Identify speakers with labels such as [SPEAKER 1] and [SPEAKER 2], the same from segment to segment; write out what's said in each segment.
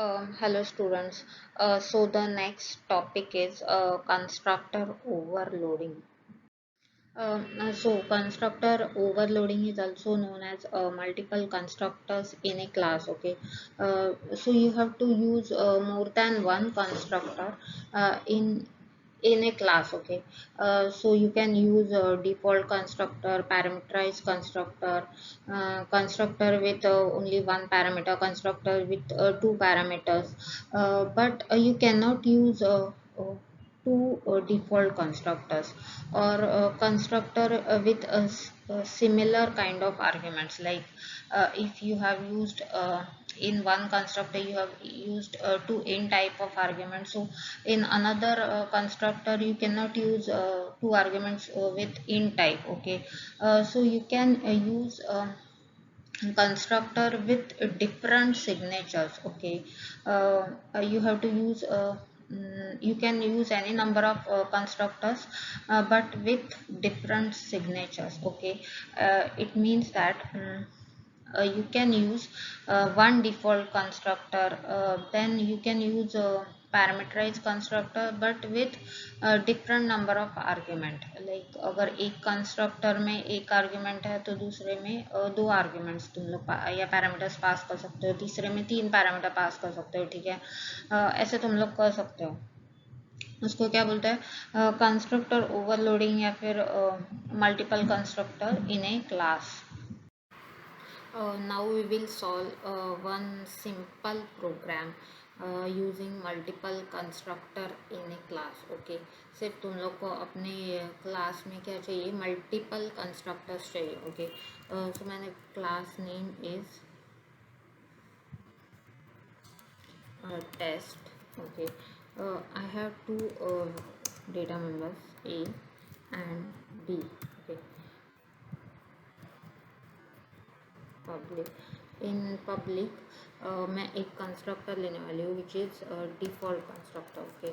[SPEAKER 1] Hello students. So the next topic is constructor overloading. So constructor overloading is also known as multiple constructors in a class. Okay. So you have to use more than one constructor in a class. Okay. So you can use default constructor, parameterized constructor, constructor with only one parameter, constructor with two parameters, but you cannot use two default constructors or constructor with similar kind of arguments. Like if you have used in one constructor you have used two in type of arguments, so in another constructor you cannot use two arguments with in type. Okay. So you can use constructor with different signatures. Okay. You have to use you can use any number of constructors, but with different signatures. Okay. It means that you can use one default constructor, then you can use a parameterized constructor but with different number of argument. Like अगर एक constructor में एक argument है तो दूसरे में दो arguments तुम लोग या पैरामीटर्स पास कर सकते हो, तीसरे में तीन पैरामीटर पास कर सकते हो. ठीक है. ऐसे तुम लोग कर सकते हो. उसको क्या बोलते हैं, कंस्ट्रक्टर ओवरलोडिंग या फिर multiple constructor in a class. Now we will solve one simple program using multiple constructor in a class. Okay. सिर्फ तुम लोग को अपने क्लास में क्या चाहिए, मल्टीपल कंस्ट्रक्टर्स चाहिए. ओके. सो मैंने class name is test. Okay. I have two data members A and B. Okay. Public. In public मैं एक कंस्ट्रक्टर लेने वाली हूँ which is default constructor. Okay.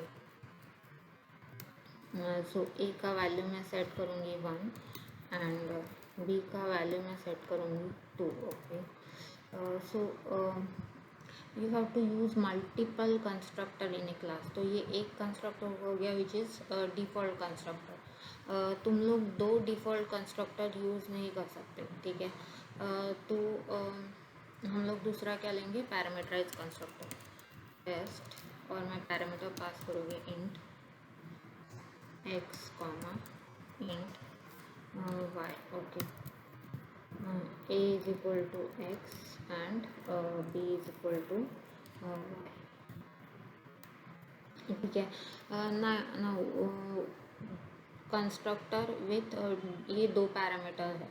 [SPEAKER 1] So A का वैल्यू मैं सेट करूँगी 1 एंड बी का वैल्यू मैं सेट करूँगी 2. Okay. So you have to use multiple constructor in a class. तो ये एक कंस्ट्रक्टर हो गया विच इज़ डिफ़ॉल्ट कंस्ट्रक्टर. तुम लोग दो डिफ़ॉल्ट कंस्ट्रक्टर यूज़ नहीं कर सकते. ठीक है. तो हम लोग दूसरा क्या लेंगे, पैरामीटराइज कंस्ट्रक्टर टेस्ट, और मैं पैरामीटर पास करूँगी int x comma int y. Okay. A is equal to x and b is equal to y. ठीक है. ना ना कंस्ट्रक्टर विथ ये दो पैरामीटर है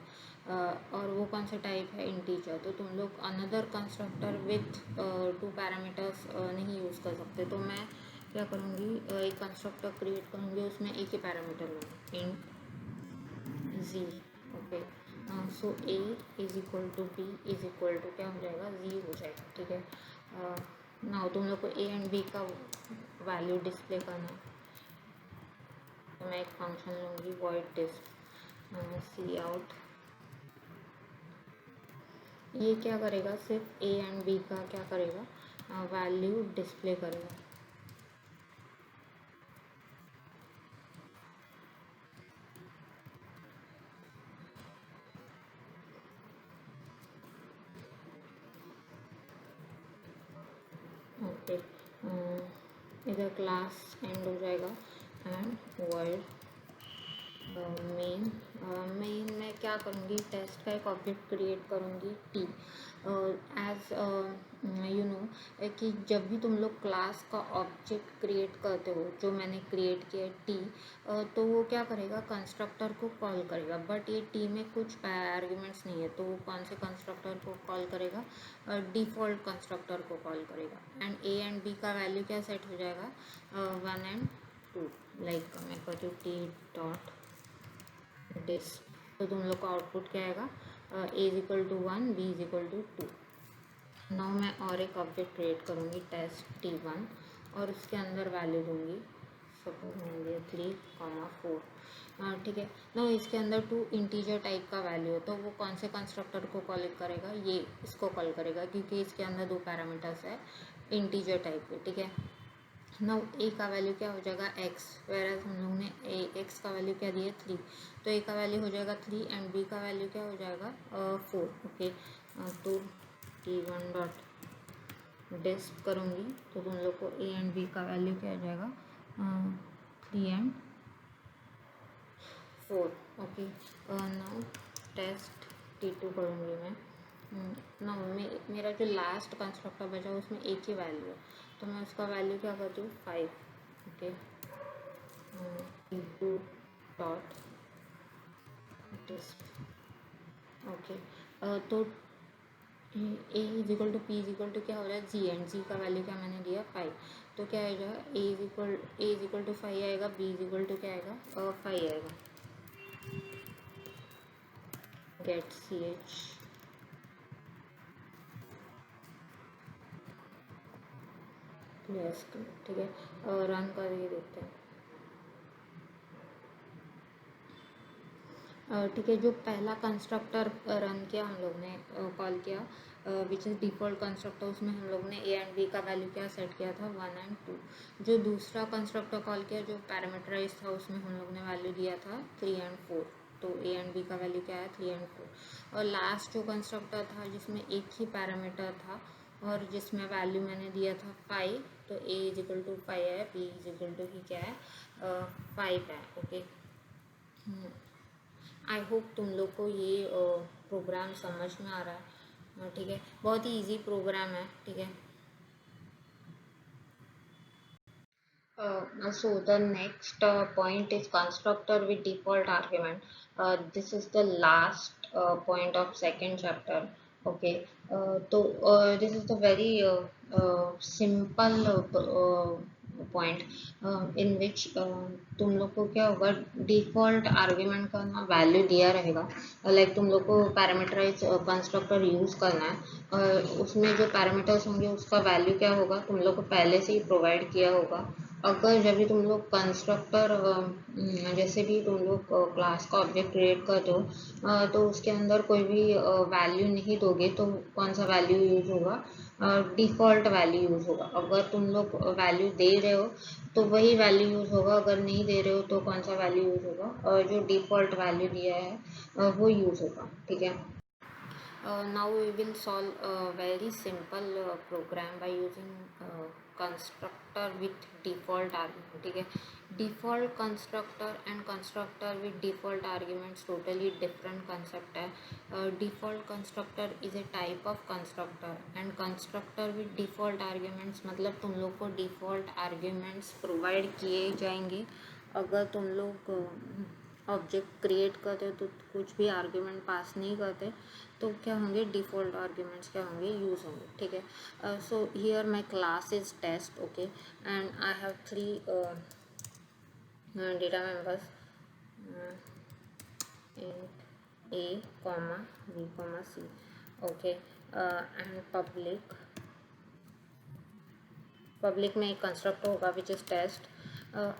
[SPEAKER 1] और वो कौन सा टाइप है, इंटीजर. तो तुम लोग another constructor with two parameters नहीं यूज़ कर सकते. तो मैं क्या करूँगी, एक कंस्ट्रक्टर क्रिएट करूँगी, उसमें एक ही पैरामीटर लूँगी, int g. Okay. So a is equal to b is equal to क्या हो जाएगा, जी हो जाएगा. ठीक है. ना तुम लोग को ए एंड बी का वैल्यू डिस्प्ले करना है. तो मैं एक फंक्शन लूँगी वॉइड डिस्प सी आउट. ये क्या करेगा, सिर्फ ए एंड बी का क्या करेगा, वैल्यू डिस्प्ले करेगा. ओके. इधर क्लास एंड हो जाएगा एंड वर्ड मेन. मेन में क्या करूँगी, टेस्ट का एक ऑब्जेक्ट क्रिएट करूँगी टी. एज यू नो कि जब भी तुम लोग क्लास का ऑब्जेक्ट क्रिएट करते हो, जो मैंने क्रिएट किया टी, तो वो क्या करेगा, कंस्ट्रक्टर को कॉल करेगा. बट ये टी में कुछ आर्ग्यूमेंट्स नहीं है, तो वो कौन से कंस्ट्रक्टर को कॉल करेगा, डिफ़ॉल्ट कंस्ट्रक्टर को कॉल करेगा. एंड ए एंड बी का वैल्यू क्या सेट हो जाएगा, 1 एंड 2. लाइक मैं कहती हूँ टी डॉट डिस. तो तुम लोग का आउटपुट क्या आएगा, A is equal to 1, B is equal to 2. Now मैं और एक ऑब्जेक्ट क्रिएट करूँगी टेस्ट T1 और उसके अंदर वैल्यू दूँगी, सपोज मैंने दिया 3,4. ठीक है. नाउ इसके अंदर 2 इंटीजर टाइप का वैल्यू है, तो वो कौन से कंस्ट्रक्टर को कॉल करेगा, ये इसको कॉल करेगा क्योंकि इसके अंदर दो पैरामीटर्स है इंटीजर टाइप के, ठीक है। नाउ ए का वैल्यू क्या हो जाएगा x, वेयर हम लोग ने एक्स का वैल्यू क्या दिया 3, तो ए का वैल्यू हो जाएगा 3 एंड बी का वैल्यू क्या हो जाएगा 4, ओके। तो t1 डॉट डिस्प करूँगी तो तुम लोग को ए एंड बी का वैल्यू क्या हो जाएगा 3 and 4, okay. Now test t2 करूँगी मैं। नाउ मेरा जो लास्ट कंस्ट्रक्टर बचा उसमें एक ही वैल्यू है, तो मैं उसका वैल्यू क्या करती हूँ 5, okay. t2 dot disp, okay. तो A is equal to P is equal to क्या हो रहा है जी, एंड जी का वैल्यू क्या मैंने दिया 5, तो क्या आएगा ए इज इक्वल टू 5 आएगा, बी इज इक्वल टू क्या आएगा 5 आएगा। गेट सी एच, यस, ठीक है। और रन करके देखते हैं। ठीक है, जो पहला कंस्ट्रक्टर रन किया हम लोग ने, कॉल किया विच इज़ डिफ़ॉल्ट कंस्ट्रक्टर, उसमें हम लोग ने ए एंड बी का वैल्यू क्या सेट किया था 1 एंड 2। जो दूसरा कंस्ट्रक्टर कॉल किया जो पैरामीटराइज था उसमें हम लोग ने वैल्यू दिया था 3 एंड 4, तो ए एंड बी का वैल्यू क्या है 3 एंड 4। और लास्ट जो कंस्ट्रक्टर था जिसमें एक ही पैरामीटर था और जिसमें वैल्यू मैंने दिया था 5, तो ए इज इक्वल टू 5 है, बी इज इक्वल टू ही क्या है 5 है, ओके। आई होप तुम लोग को ये प्रोग्राम समझ में आ रहा है, ठीक है। बहुत ही इजी प्रोग्राम है, ठीक है। So the next point is constructor with default argument. This is the last point of second chapter. Okay. This is the very simple point in which तुम लोग को क्या होगा डिफॉल्ट आर्ग्यूमेंट का ना वैल्यू दिया रहेगा, लाइक तुम लोग को पैरामीटराइज कंस्ट्रक्टर यूज करना है। उसमें जो पैरामीटर्स होंगे उसका वैल्यू क्या होगा तुम लोग को पहले से ही प्रोवाइड किया होगा। अगर जब भी तुम लोग कंस्ट्रक्टर जैसे भी तुम लोग क्लास का ऑब्जेक्ट क्रिएट करते हो तो उसके अंदर कोई भी वैल्यू नहीं दोगे तो कौन सा वैल्यू यूज होगा डिफ़ॉल्ट वैल्यू यूज होगा। अगर तुम लोग वैल्यू दे रहे हो तो वही वैल्यू यूज होगा, अगर नहीं दे रहे हो तो कौन सा वैल्यू यूज होगा और जो डिफ़ॉल्ट वैल्यू दिया है वो यूज होगा, ठीक है। Now we will solve a very simple program by using constructor with default argument, ठीक है। Default constructor and constructor with default arguments totally different concept है। Default constructor is a type of constructor and constructor with default arguments मतलब तुम लोग को default arguments provide किए जाएंगे। अगर तुम लोग ऑब्जेक्ट क्रिएट करते हो तो कुछ भी आर्ग्यूमेंट पास नहीं करते तो क्या होंगे डिफ़ॉल्ट आर्ग्यूमेंट्स क्या होंगे यूज़ होंगे, ठीक है। So here my class is test, okay, and I have 3 data members in a comma b comma c, okay, and public में एक कंस्ट्रक्टर होगा विच इज़ टेस्ट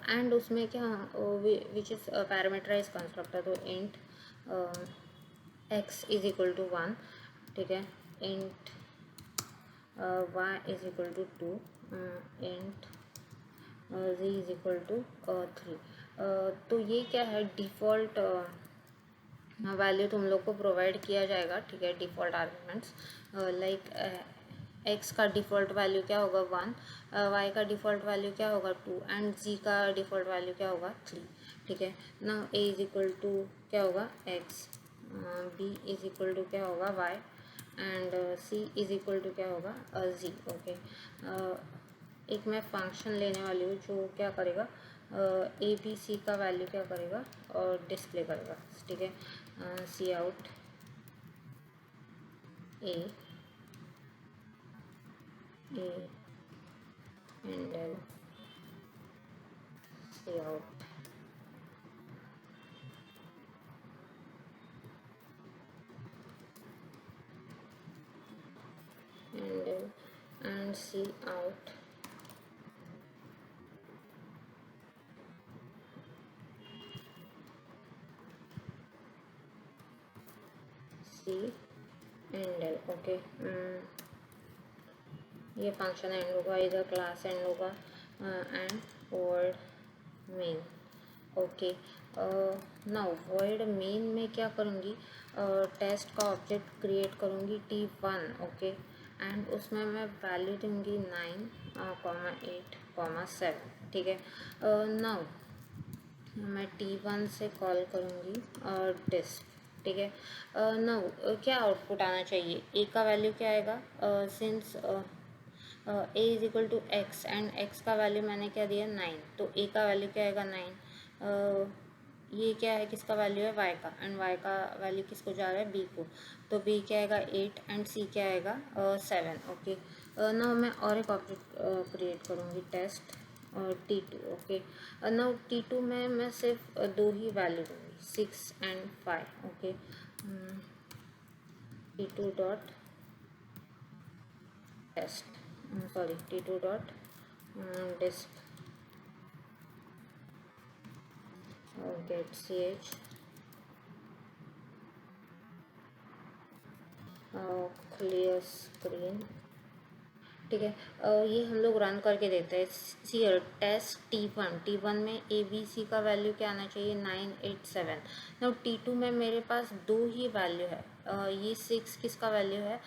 [SPEAKER 1] एंड उसमें क्या विच इज़ पैरामीटराइज कंस्ट्रक्टर, तो int x is equal to 1, ठीक है, int y is equal to 2, int z is equal to 3। तो ये क्या है डिफ़ॉल्ट वैल्यू तुम लोग को प्रोवाइड किया जाएगा, ठीक है। डिफ़ॉल्ट आर्ग्यूमेंट्स लाइक x का डिफ़ॉल्ट वैल्यू क्या होगा 1, y का डिफ़ॉल्ट वैल्यू क्या होगा 2 एंड z का डिफ़ॉल्ट वैल्यू क्या होगा 3, ठीक है ना। a इज इक्वल टू क्या होगा x, b is equal to क्या होगा y and c is equal to क्या होगा z, ओके। एक मैं फंक्शन लेने वाली हूँ जो क्या करेगा ए बी सी का वैल्यू क्या करेगा और डिस्प्ले करेगा, ठीक है। C out A and then C out and see out C and L, okay. ये फंक्शन एंड होगा, इधर क्लास एंड होगा end word main. Okay, now word main में क्या करूँगी, टेस्ट का ऑब्जेक्ट क्रिएट करूँगी T1। ओके, एंड उसमें मैं वैल्यू दूँगी 9,8,7। ठीक है, नाउ मैं T1 से कॉल करूँगी डिस्क। ठीक है, नाउ क्या आउटपुट आना चाहिए, ए का वैल्यू क्या आएगा, since a is equal to x and x का वैल्यू मैंने क्या दिया 9, तो ए का वैल्यू क्या आएगा 9। ये क्या है, किसका वैल्यू है, वाई का, एंड वाई का वैल्यू किसको जा रहा है, बी को, तो बी क्या आएगा 8 एंड सी क्या आएगा 7। ओके, नाउ मैं और एक ऑब्जेक्ट क्रिएट करूँगी test T2। Okay, now T2 में मैं सिर्फ दो ही वैल्यू दूँगी 6 and 5। Okay, T2 dot test, sorry T2 dot disc get ch clear screen. ठीक है, ये हम लोग रन करके देते हैं। सी टेस्ट T1 में ABC का वैल्यू क्या आना चाहिए 987। नाउ T2 में मेरे पास दो ही वैल्यू है, ये 6 किसका वैल्यू है,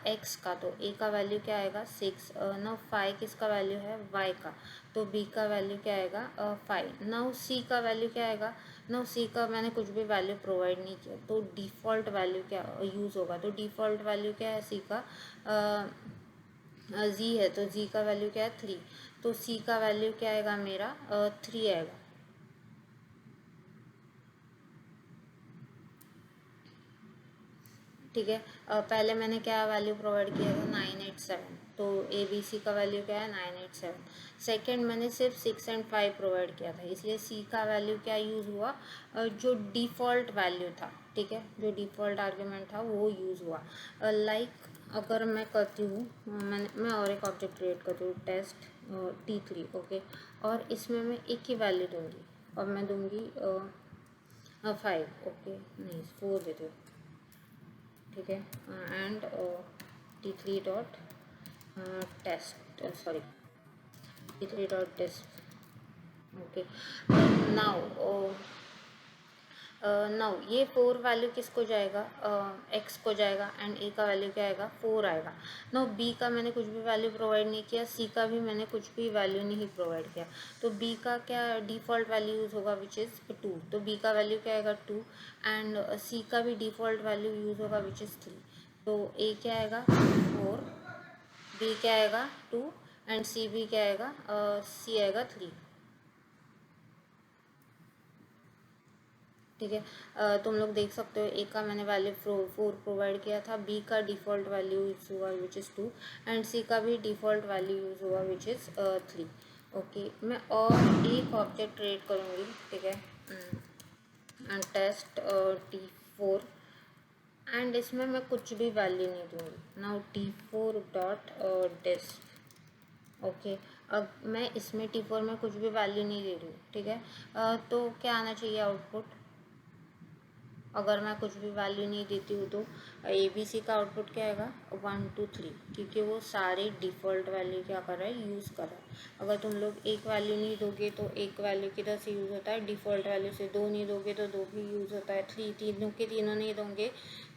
[SPEAKER 1] X का, तो A का वैल्यू क्या आएगा 6। नाउ 5 किसका वैल्यू है, Y का, तो B का वैल्यू क्या आएगा 5। नाउ C का वैल्यू क्या आएगा, नाउ C का मैंने कुछ भी वैल्यू प्रोवाइड नहीं किया, तो डिफ़ॉल्ट वैल्यू क्या यूज़ होगा, तो डिफ़ॉल्ट वैल्यू क्या है C का, जी है, तो जी का वैल्यू क्या है 3, तो सी का वैल्यू क्या आएगा मेरा 3 आएगा। ठीक है, पहले मैंने क्या वैल्यू प्रोवाइड किया था 987, तो ए बी सी का वैल्यू क्या है 987। सेकेंड मैंने सिर्फ 6 एंड 5 प्रोवाइड किया था, इसलिए सी का वैल्यू क्या यूज़ हुआ, जो डिफ़ॉल्ट वैल्यू था। ठीक है, जो डिफ़ॉल्ट आर्ग्यूमेंट था वो यूज़ हुआ। लाइक अगर मैं करती हूँ, मैं और एक ऑब्जेक्ट क्रिएट करती हूँ टेस्ट T3। ओके, और इसमें मैं एक ही वैल्यू दूँगी, और मैं दूँगी 5। ओके, नहीं 4 दे दो। ठीक है, and T3 dot test, sorry T3 dot test. Okay, now now ये 4 वैल्यू किसको जाएगा, एक्स को जाएगा, एंड ए का वैल्यू क्या आएगा 4 आएगा। नाउ बी का मैंने कुछ भी वैल्यू प्रोवाइड नहीं किया, सी का भी मैंने कुछ भी वैल्यू नहीं प्रोवाइड किया, तो बी का क्या डिफ़ॉल्ट वैल्यू यूज़ होगा विच इज़ 2, तो बी का वैल्यू क्या आएगा 2, एंड सी का भी डिफ़ॉल्ट वैल्यू यूज़ होगा विच इज़ 3, तो ए क्या आएगा 4, बी क्या आएगा 2, एंड सी भी क्या आएगा सी आएगा 3। ठीक है, तुम लोग देख सकते हो, ए का मैंने वैल्यू 4 प्रोवाइड किया था, बी का डिफ़ॉल्ट वैल्यू यूज़ हुआ विच इज़ 2, एंड सी का भी डिफ़ॉल्ट वैल्यू यूज़ हुआ विच इज़ 3। ओके, मैं और एक ऑब्जेक्ट क्रिएट करूँगी। ठीक है, टेस्ट T4, एंड इसमें मैं कुछ भी वैल्यू नहीं दूँगी। Now T4 dot disc. Okay, अब मैं इसमें T4 में कुछ भी वैल्यू नहीं दे रही हूँ। ठीक है, तो क्या आना चाहिए आउटपुट, अगर मैं कुछ भी वैल्यू नहीं देती हूँ तो ए बी सी का आउटपुट क्या आएगा 1 2 3, क्योंकि वो सारे डिफ़ॉल्ट वैल्यू क्या कर रहा है यूज़ कर रहा है। अगर तुम लोग एक वैल्यू नहीं दोगे तो एक वैल्यू किधर से यूज़ होता है, डिफ़ॉल्ट वैल्यू से, दो नहीं दोगे तो दो भी यूज़ होता है, तीनों के तीनों नहीं दोगे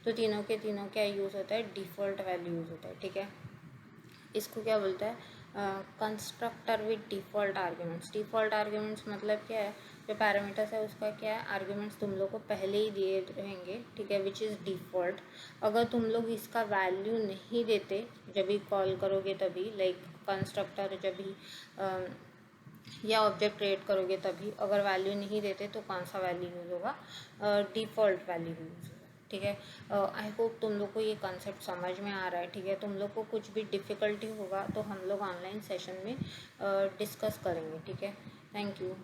[SPEAKER 1] तो तीनों के तीनों क्या यूज़ होता है, डिफ़ॉल्ट वैल्यू यूज़ होता है। ठीक है, इसको क्या बोलता है, constructor with default arguments. Default arguments मतलब क्या है, जो पैरामीटर्स है उसका क्या है, आर्ग्यूमेंट्स तुम लोग को पहले ही दिए रहेंगे। ठीक है, विच इज़ डिफ़ॉल्ट। अगर तुम लोग इसका वैल्यू नहीं देते जब भी कॉल करोगे तभी, लाइक कंस्ट्रक्टर जब भी या ऑब्जेक्ट क्रिएट करोगे तभी, अगर वैल्यू नहीं देते तो कौन सा वैल्यू यूज़ होगा, डिफ़ॉल्ट वैल्यू यूज़ होगा। ठीक है, आई होप तुम लोग को ये कॉन्सेप्ट समझ में आ रहा है। ठीक है, तुम लोग को कुछ भी डिफ़िकल्टी होगा तो हम लोग ऑनलाइन सेशन में डिस्कस करेंगे। ठीक है, थैंक यू।